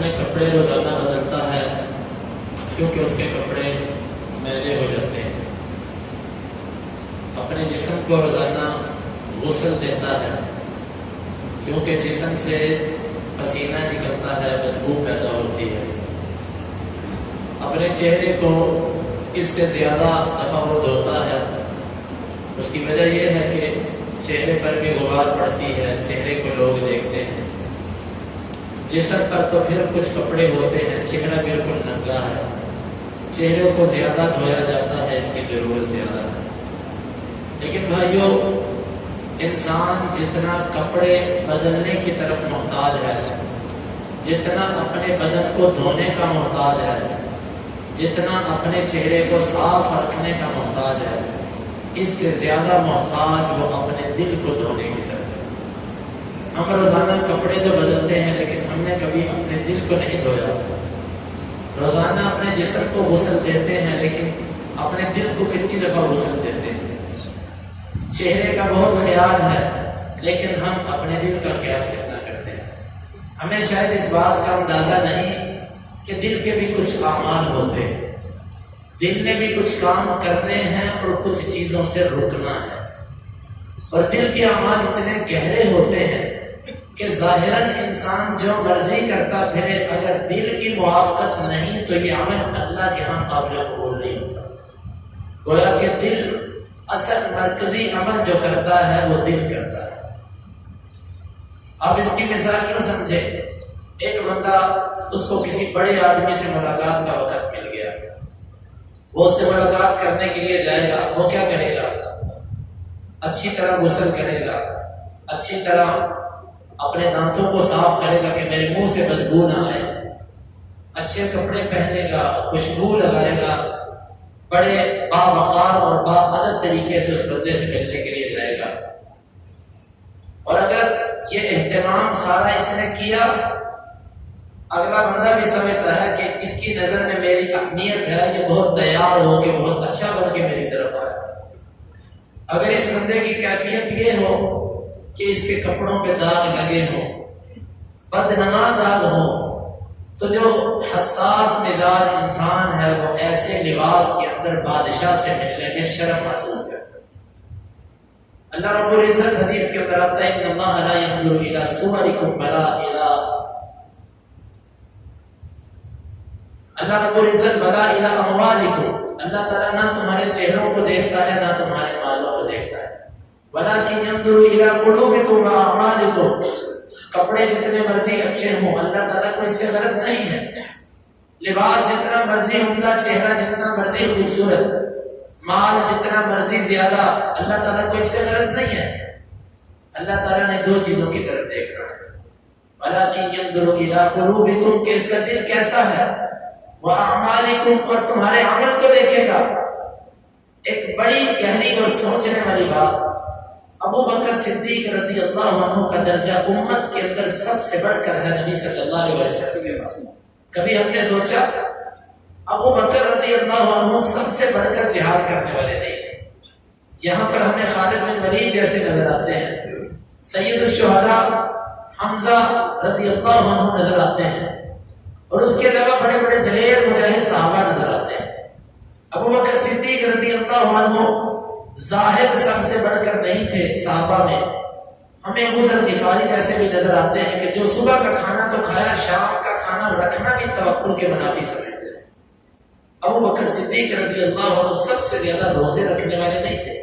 اپنے کپڑے روزانہ بدلتا ہے کیونکہ اس کے کپڑے میلے ہو جاتے ہیں، اپنے جسم کو روزانہ غسل دیتا ہے کیونکہ جسم سے پسینہ نکلتا ہے، بدبو پیدا ہوتی ہے، اپنے چہرے کو اس سے زیادہ دفعہ وہ دھوتا ہے، اس کی وجہ یہ ہے کہ چہرے پر بھی غبار پڑتی ہے، چہرے کو لوگ دیکھتے ہیں۔ جسم پر تو پھر کچھ کپڑے ہوتے ہیں، چہرہ بالکل ننگا ہے، چہرے کو زیادہ دھویا جاتا ہے، اس کی ضرورت زیادہ ہے۔ لیکن بھائیو، انسان جتنا کپڑے بدلنے کی طرف محتاج ہے، جتنا اپنے بدن کو دھونے کا محتاج ہے، جتنا اپنے چہرے کو صاف رکھنے کا محتاج ہے، اس سے زیادہ محتاج وہ اپنے دل کو دھونے کی طرف ہے۔ ہم روزانہ کپڑے تو بدلتے ہیں لیکن ہم نے کبھی اپنے دل کو نہیں دھویا۔ روزانہ اپنے جسم کو غسل دیتے ہیں لیکن اپنے دل کو کتنی دفعہ غسل دیتے ہیں؟ چہرے کا بہت خیال ہے لیکن ہم اپنے دل کا خیال کتنا کرتے ہیں؟ ہمیں شاید اس بات کا اندازہ نہیں کہ دل کے بھی کچھ اعمال ہوتے ہیں، دل نے بھی کچھ کام کرنے ہیں اور کچھ چیزوں سے رکنا ہے، اور دل کے اعمال اتنے گہرے ہوتے ہیں کہ ظاہراً انسان جو مرضی کرتا پھرے، اگر دل کی موافقت نہیں تو یہ عمل اللہ کے ہاں قابل قبول نہیں ہوتا۔ گویا کہ دل اصل مرکزی عمل جو کرتا ہے وہ دل کرتا ہے۔ آپ اس کی مثال کیوں سمجھے؟ ایک بندہ، اس کو کسی بڑے آدمی سے ملاقات کا وقت مل گیا، وہ اس سے ملاقات کرنے کے لیے جائے گا، وہ کیا کرے گا؟ اچھی طرح غسل کرے گا، اچھی طرح اپنے دانتوں کو صاف کرے گا کہ میرے منہ سے بدبو نہ آئے، اچھے کپڑے پہنے گا، خوشبو لگائے گا، بڑے باوقار اور باادب طریقے سے اس بندے سے ملنے کے لیے جائے گا۔ اور اگر یہ اہتمام سارا اس نے کیا، اگلا بندہ بھی سمجھتا ہے کہ اس کی نظر میں میری اہمیت ہے، یہ بہت تیار ہو کے بہت اچھا بن کے میری طرف آئے۔ اگر اس بندے کی کیفیت یہ ہو کہ اس کے کپڑوں پہ داغ لگے ہوں، بدنما داغ ہوں، تو جو حساس مزاج انسان ہے وہ ایسے لباس کے اندر بادشاہ سے ملنے میں شرم محسوس کرتا ہے۔ اللہ رب العزت حدیث کے اندر آتا ہے ان اللہ لا ينظر الى صورکم ولا الى، اللہ رب العزت ولا الى اموالکم، اللہ تعالیٰ نہ تمہارے چہروں کو دیکھتا ہے نہ تمہارے مالوں کو دیکھتا ہے، ولکن ينظر الى قلوبکم واعمالکم، کپڑے جتنے مرضی اچھے ہوں اللہ تعالیٰ کو اس سے غرض نہیں ہے، لباس جتنا مرضی عمدہ، چہرہ جتنا مرضی خوبصورت، مال جتنا مرضی زیادہ، اللہ تعالیٰ کو اس سے غرض نہیں ہے۔ اللہ تعالیٰ نے دو چیزوں کی طرف دیکھنا ہے، وَلَكِنْ يَنْظُرُ إِلَىٰ قُلُوبِكُمْ کہ اس کا دل کیسا ہے، وَأَعْمَالِكُمْ اور تمہارے عمل کو دیکھے گا۔ ایک بڑی گہری اور سوچنے والی بات، ابو بکر صدیق رضی اللہ عنہ کا درجہ امت کے اندر سب سے بڑھ کر ہے نبی صلی اللہ علیہ وسلم کے پاس۔ کبھی ہم نے سوچا ابو بکر رضی اللہ عنہ سب سے بڑھ کر جہاد کرنے والے نہیں تھے؟ یہاں پر ہمیں خالد بن ولید جیسے نظر آتے ہیں، سید الشہداء حمزہ رضی اللہ عنہ نظر آتے ہیں، اور اس کے علاوہ بڑے بڑے دلیر مجاہد صحابہ نظر آتے ہیں۔ ابو بکر صدیق رضی اللہ عنہ زاہد سب سے بڑھ کر نہیں تھے صحابہ میں۔ ہمیں ابو ذر غفاری جیسے بھی نظر آتے ہیں کہ جو صبح کا کھانا تو کھایا، شام کا کھانا رکھنا بھی توکل کے منافی سمجھتے تھے۔ ابو بکر صدیق رضی اللہ عنہ سب سے زیادہ روزے رکھنے والے نہیں تھے۔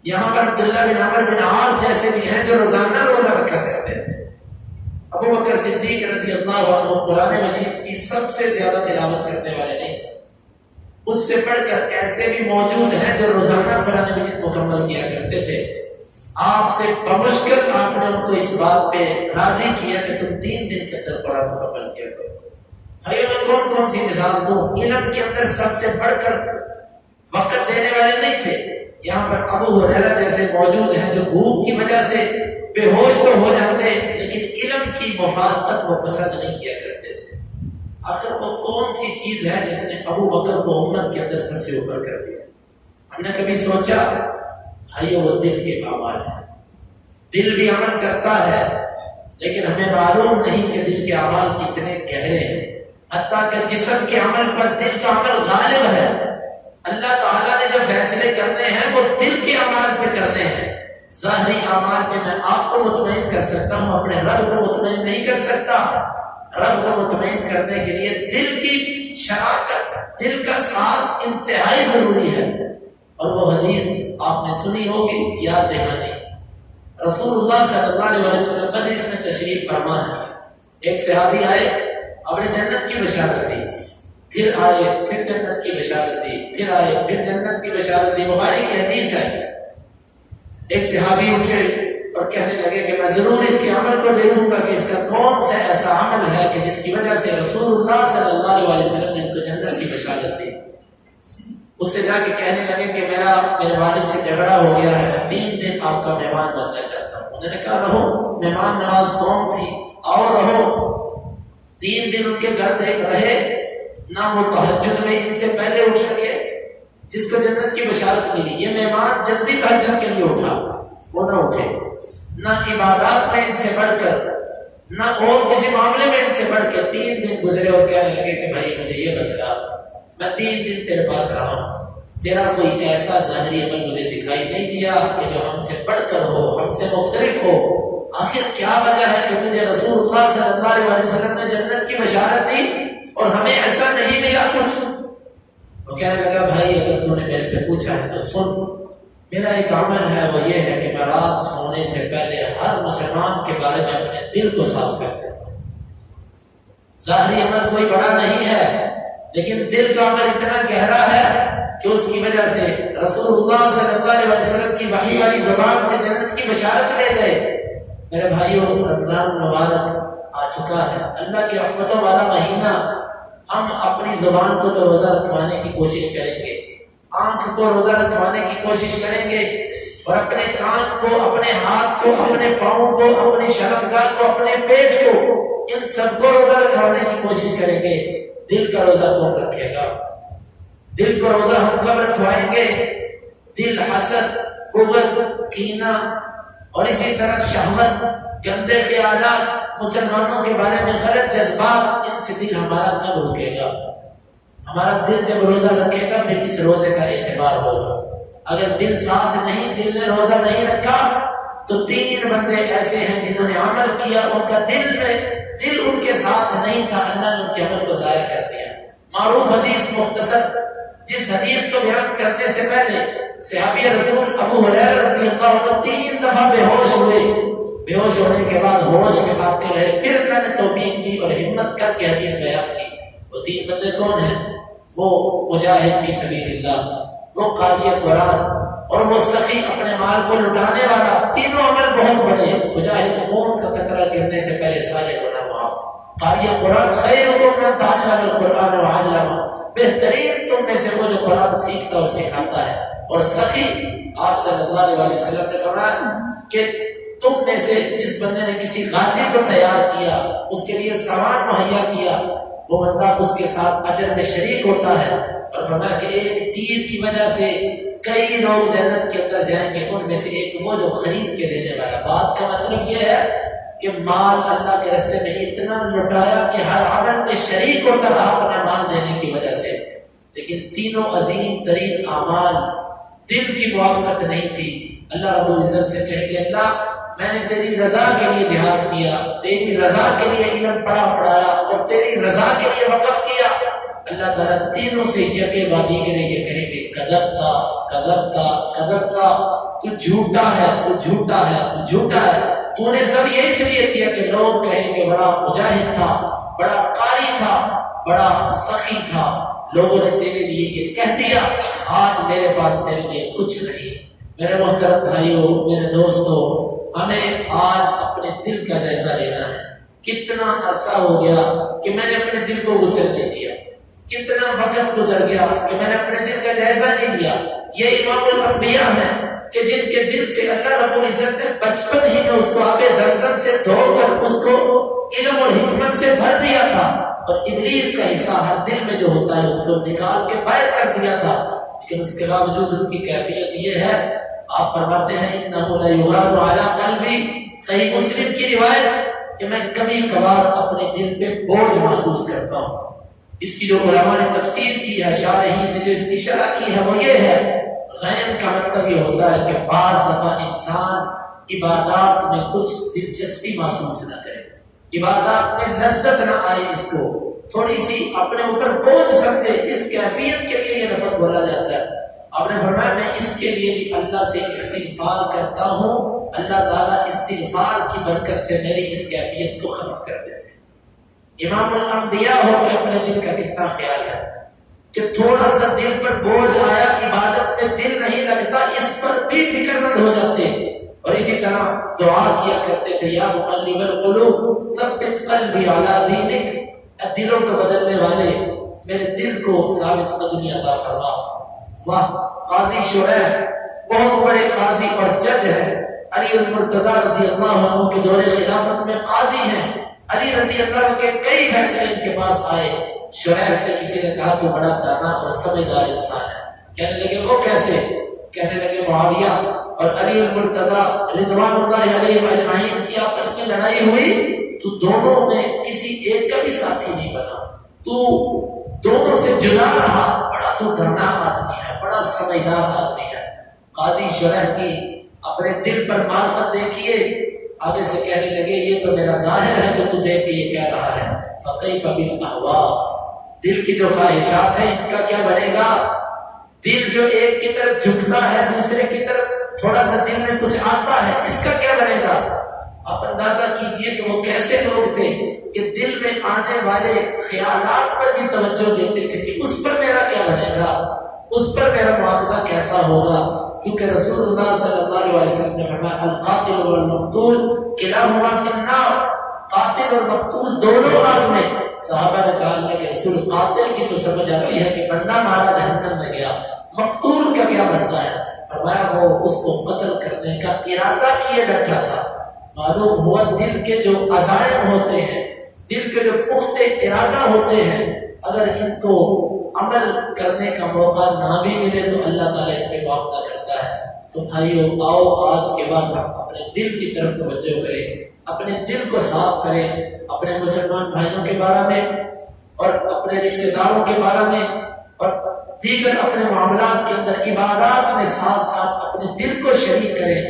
یہاں پر عبداللہ بن عمر بن عاص جیسے بھی ہیں جو روزانہ روزہ رکھا کرتے تھے۔ ابو بکر صدیق رضی اللہ عنہ قرآن مجید کی سب سے زیادہ تلاوت کرنے والے نہیں تھے۔ اس سے بڑھ کر ایسے بھی موجود ہیں جو روزانہ قرآن مجید مکمل کیا کرتے تھے۔ آپ سے بمشکل آپ نے ان کو اس بات پہ راضی کیا کہ تم 3 دن کے اندر قرآن مکمل کیا کرو۔ بھائیو میں کون کون سی مثال دوں؟ علم کے اندر سب سے بڑھ کر وقت دینے والے نہیں تھے۔ یہاں پر ابو ہریرہ جیسے موجود ہیں جو بھوک کی وجہ سے بے ہوش تو ہو جاتے لیکن علم کی مفادت وہ پسند نہیں کیا کرتے تھے۔ آخر وہ کون سی چیز ہے جس نے ابو بکر کو امت کے اندر سب سے اوپر کر دیا؟ ہم نے کبھی سوچا؟ بھائیو وہ دل کے اعمال ہیں۔ دل بھی عمل کرتا ہے لیکن ہمیں معلوم نہیں کہ دل کے اعمال کتنے گہرے ہیں، حتیٰ کہ جسم کے عمل پر دل کا عمل غالب ہے۔ اللہ تعالیٰ نے جب فیصلے کرنے ہیں وہ دل کے اعمال پہ کرنے ہیں۔ ظاہری اعمال پہ میں آپ کو مطمئن کر سکتا ہوں، اپنے رب کو مطمئن نہیں کر سکتا۔ رب کو مطمئن کرنے کے لیے دل کی شراکت، دل کا ساتھ انتہائی ضروری ہے۔ اور وہ حدیث آپ نے سنی ہوگی، یاد دہانی، رسول اللہ صلی اللہ علیہ وسلم بدریس میں تشریف فرما ہے۔ ایک صحابی آئے، آپ نے جنت کی بشارت دی، پھر آئے، پھر جنت کی بشارت دی، پھر آئے، پھر جنت کی بشارت دی۔ بخاری کی حدیث ہے۔ ایک صحابی اٹھے اور کہنے لگے کہ میں ضرور اس کے عمل کو دیکھوں گا کہ اس کا کون سا ایسا عمل ہے کہ جس کی وجہ سے رسول اللہ صلی اللہ علیہ وسلم نے ان کو جنت کی بشارت دی۔ اس سے جا کے کہنے لگے کہ میرے والد سے جھگڑا ہو گیا ہے، میں 3 دن آپ کا مہمان بننا چاہتا ہوں۔ انہوں نے کہا رہو، مہمان نواز قوم تھی، آؤ رہو۔ 3 دن ان کے گھر دیکھ رہے، نہ وہ تہجد میں ان سے پہلے اٹھ سکے جس کو جنت کی بشارت ملی۔ یہ مہمان جلدی تہجد کے لیے اٹھا، وہ نہ اٹھے، نہ عبادات میں ان سے بڑھ کر، نہ اور کسی معاملے میں ان سے بڑھ کے 3 دن گزرے اور کہنے لگے کہ بھائی مجھے یہ بتلا، میں 3 دن تیرے پاس رہا ہوں، تیرا کوئی ایسا ظاہری عمل مجھے دکھائی نہیں دیا کہ جو ہم سے بڑھ کر ہو، ہم سے مختلف ہو۔ آخر کیا وجہ ہے کہ تجھے رسول اللہ صلی اللہ علیہ وسلم نے جنت کی بشارت دی اور ہمیں ایسا نہیں ملا کچھ؟ وہ کہنے لگا بھائی اگر تو نے میرے سے پوچھا ہے تو سن، میرا ایک عمل ہے، وہ یہ ہے کہ میں رات سونے سے پہلے ہر مسلمان کے بارے میں اپنے دل کو صاف کرتا ہوں۔ ظاہری عمل کوئی بڑا نہیں ہے، لیکن دل کا عمل اتنا گہرا ہے کہ اس کی وجہ سے رسول اللہ صلی اللہ علیہ وسلم کی وحی والی زبان سے جنت کی بشارت لے گئے۔ میرے بھائیوں، رمضان مبارک آ چکا ہے، اللہ کی رحمتوں والا مہینہ۔ ہم اپنی زبان کو تو روزہ رکھوانے کی کوشش کریں گے، آنکھ کو روزہ رکھوانے کی کوشش کریں گے، اور اپنے کان کو، اپنے ہاتھ کو، اپنے پاؤں کو، اپنی شرمگاہ کو، اپنے پیٹ کو، ان سب کو روزہ رکھوانے کی کوشش کریں گے۔ دل کا روزہ کون رکھے گا؟ دل کو روزہ ہم کب رکھوائیں گے؟ دل حسد، بغض، کینہ اور اسی طرح شہوت، گندے خیالات، مسلمانوں کے بارے میں غلط جذبات، ان سے دل ہمارا کب رکے گا؟ ہمارا دل جب روزہ رکھے گا پھر اس روزے کا اعتبار ہوگا۔ اگر دل ساتھ نہیں، دل نے روزہ نہیں رکھا تو 3 بندے ایسے ہیں جنہوں نے عمل کیا، ان کا دل ان کے ساتھ نہیں تھا، اللہ نے ان کے عمل کو ضائع کر دیا۔ معروف حدیث مختصر، جس حدیث کو بیان کرنے سے پہلے صحابی رسول ابو ہریرہ رضی اللہ عنہ 3 دفعہ بے ہوش ہوئے، بے ہوش ہونے کے بعد ہوش میں آتے رہے، پھر اللہ نے توفیق دی اور ہمت کر کے حدیث بیان کی۔ وہ 3 بندے کون ہیں؟ وہ مجاہد فی سبیل اللہ، وہ قاری قرآن، اور وہ سخی اپنے مال کو لٹانے والا۔ تینوں عمل بہت بڑے۔ مجاہد خون کا قطرہ گرنے سے پہلے سارے گناہ معاف۔ قاری قرآن خیرکم من تعلم القرآن وعلمہ، بہترین تم میں سے وہ جو قرآن سیکھتا اور سکھاتا ہے۔ اور سخی، آپ صلی اللہ علیہ وسلم نے فرمایا کہ تم میں سے جس بندے نے کسی غازی کو تیار کیا، اس کے لیے سامان مہیا کیا، وہ بندہ اس کے ساتھ اجر میں شریک ہوتا ہے۔ اور فرمایا کہ ایک تیر کی وجہ سے کئی لوگ جنت کے اندر جائیں گے، ان میں سے ایک وہ جو خرید کے دینے والا۔ بات کا مطلب یہ ہے کہ مال اللہ کے راستے میں اتنا لٹایا کہ ہر عمل میں شریک ہوتا رہا اپنا مال دینے کی وجہ سے، لیکن تینوں عظیم ترین اعمال دل کی موافقت نہیں تھی۔ اللہ رب العزت سے کہیں گے اللہ میں نے تیری رضا کے لیے جہاد کیا، تیری رضا کے لیے علم پڑھایا اور تیری رضا کے لیے وقف کیا۔ اللہ تعالیٰ تینوں سے یکے بعد دیگرے یہ کہیں گے کذبتا کذبتا کذبتا، تو جھوٹا ہے، تو جھوٹا ہے، تو جھوٹا ہے۔ تو نے سب یہ اس لیے کیا کہ لوگ کہیں گے بڑا مجاہد تھا، بڑا قاری تھا، بڑا سخی تھا، لوگوں نے تیرے لیے یہ کہہ دیا، آج میرے پاس تیرے لیے کچھ نہیں۔ میرے محترم بھائیوں، میرے دوستوں، ہمیں آج اپنے دل کا جائزہ لینا ہے۔ کتنا عرصہ ہو گیا کہ میں نے اپنے دل کو غسل دے دیا، کتنا وقت گزر گیا کہ میں نے اپنے دل کا جائزہ نہیں لیا۔ یہ امام الانبیاء ہیں کہ جن کے دل سے اللہ رب العزت نے بچپن ہی میں اس کو آب زمزم سے دھو کر اس کو علم اور حکمت سے بھر دیا تھا، اور ابلیس کا حصہ ہر دل میں جو ہوتا ہے اس کو نکال کے باہر کر دیا تھا، لیکن اس کے باوجود ان کی کیفیت یہ ہے، آپ فرماتے ہیں انہ لا یغار علی قلبی، صحیح مسلم کی روایت کہ میں کبھی کبھار اپنے دل پہ بوجھ محسوس کرتا ہوں. اس کی جو علماء نے تفسیر کی ہے، شارحین نے جو اس کی شرح کی ہے وہ یہ ہے، غین کا مطلب یہ ہوتا ہے کہ بعض دفعہ انسان عبادات میں کچھ دلچسپی محسوس نہ کرے، عبادات میں لذت نہ آئے، اس کو تھوڑی سی اپنے اوپر بوجھ سمجھے. اس کیفیت کے لیے یہ لفظ بولا جاتا ہے. آپ نے فرمایا میں اس کے لیے بھی اللہ سے استغفار کرتا ہوں، اللہ تعالیٰ استغفار کی برکت سے میری اس کیفیت کو ختم کر دیتے ہیں. امام الانبیاء ہو کہ اپنے دل کا کتنا خیال ہے کہ تھوڑا سا دل پر بوجھ آیا، عبادت میں دل نہیں لگتا، اس پر بھی فکر مند ہو جاتے. اور اسی طرح دعا کیا کرتے تھے، یا مقلب القلوب ثبت قلبی علی دینک، دلوں کو بدلنے والے میرے دل کو ثابت قدمی عطا فرما. واہ، قاضی شعیب بہت بڑے قاضی اور جج ہیں، علی المرتضیٰ رضی اللہ عنہ کے دور خلافت میں قاضی ہیں. علی رضی اللہ عنہ کے کئی فیصلے ان کے پاس آئے. شعیب سے کسی نے کہا تو بڑا دانا اور سمجھدار انسان ہے. کہنے لگے وہ کیسے؟ کہنے لگے معاویہ اور علی المرتضیٰ رضوان اللہ علیہ اجمعین کی آپس میں لڑائی ہوئی تو دونوں میں کسی ایک کا بھی ساتھی نہیں بنا، تو دونوں سے جدا رہا. بڑا تو دانا آدمی ہے، بڑا سمجھدار آدمی ہے. قاضی شرح کی اپنے دل پر معرفت دیکھیے، آگے سے کہنے لگے یہ تو میرا ظاہر ہے جو تو دیکھ کے یہ کہہ رہا ہے، فَكَيْفَ بِالْأَهْوَاءِ، دل کی جو خواہشات ہیں ان کا کیا بنے گا؟ دل جو ایک کی طرف جھکتا ہے، دوسرے کی طرف تھوڑا سا دل میں کچھ آتا ہے، اس کا کیا بنے گا؟ آپ اندازہ کیجئے کہ وہ کیسے لوگ تھے کہ دل میں آنے والے خیالات پر بھی توجہ دیتے تھے کہ اس پر میرا کیا بنے گا، اس پر میرا معاوضہ کیسا ہوگا. کیونکہ رسول اللہ صلی اللہ علیہ وسلم نے فرمایا القاتل والمقتول کلاہما فی النار، قاتل اور مقتول دونوں آگ میں. صحابہ نے کہا اللہ کے رسول قاتل کی تو سمجھ آتی ہے کہ بندہ مارا جہنم میں گیا، مقتول کا کیا مسئلہ ہے؟ فرمایا وہ اس کو قتل کرنے کا ارادہ کیے بیٹھا تھا. معلوم ہوا دل کے جو عزائم ہوتے ہیں، دل کے جو پختہ ارادہ ہوتے ہیں، اگر ان کو عمل کرنے کا موقع نہ بھی ملے تو اللہ تعالیٰ اس پہ معاوضہ کرتا ہے. تو بھائیو آؤ آج کے بعد ہم اپنے دل کی طرف توجہ کریں، اپنے دل کو صاف کریں، اپنے مسلمان بھائیوں کے بارے میں اور اپنے رشتہ داروں کے بارے میں اور دیگر اپنے معاملات کے اندر عبادات میں ساتھ ساتھ اپنے دل کو شریک کریں.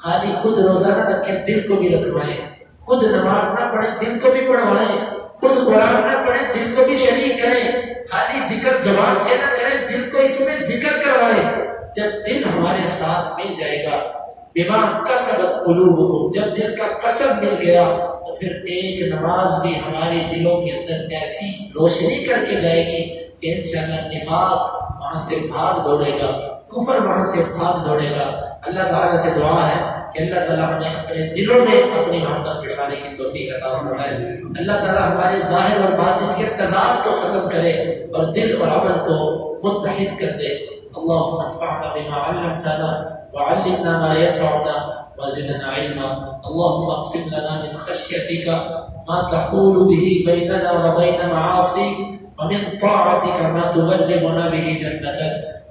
خالی خود روزہ نہ رکھیں، دل کو بھی رکھوائیں. خود نماز نہ پڑھیں، دل کو بھی پڑھوائیں. خود قرآن نہ پڑھیں، دل کو بھی شریک کریں. خالی ذکر زبان سے نہ کریں، دل کو اس میں ذکر کروائیں. جب دل ہمارے ساتھ مل جائے گا، بما کسبت قلوبکم، جب دل کا کسب مل گیا تو پھر ایک نماز بھی ہمارے دلوں کے اندر ایسی روشنی کر کے جائے گی کہ انشاءاللہ نفاق وہاں سے بھاگ دوڑے گا، کفر وہاں سے بھاگ دوڑے گا. اللہ تعالیٰ سے دعا ہے کہ اللہ تعالیٰ ہمیں اپنے دلوں میں اپنی محبت بڑھانے کی توفیق عطا فرمائے. اللہ تعالیٰ ہمارے ظاہر اور باطن کے تضاد کو ختم کرے اور دل اور عمل کو متحد کر دے. اللهم انفعنا بما علمتنا وعلمنا ما ينفعنا وزدنا علما. اللهم اقسم لنا من خشيتك ما تحول به بيننا وبين معاصيك، ومن طاعتك ما تبلغنا به جنتك،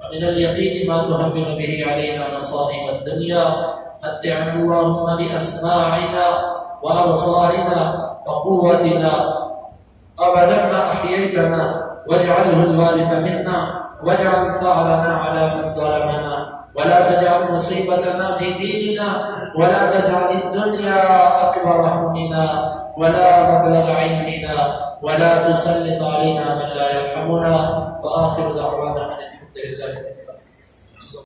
ومن اليقين ما تهون به علينا مصائب الدنيا. متعنا اللهم بأسماعنا وأبصارنا وقوتنا أبدا ما أحييتنا، واجعله الوارث منا، واجعل ثأرنا على من ظلمنا، ولا تجعل مصيبتنا في ديننا، ولا تجعل الدنيا أكبر همنا ولا مبلغ علمنا، ولا تسلط علينا من لا يرحمنا. وآخر دعوانا أن الحمد لله.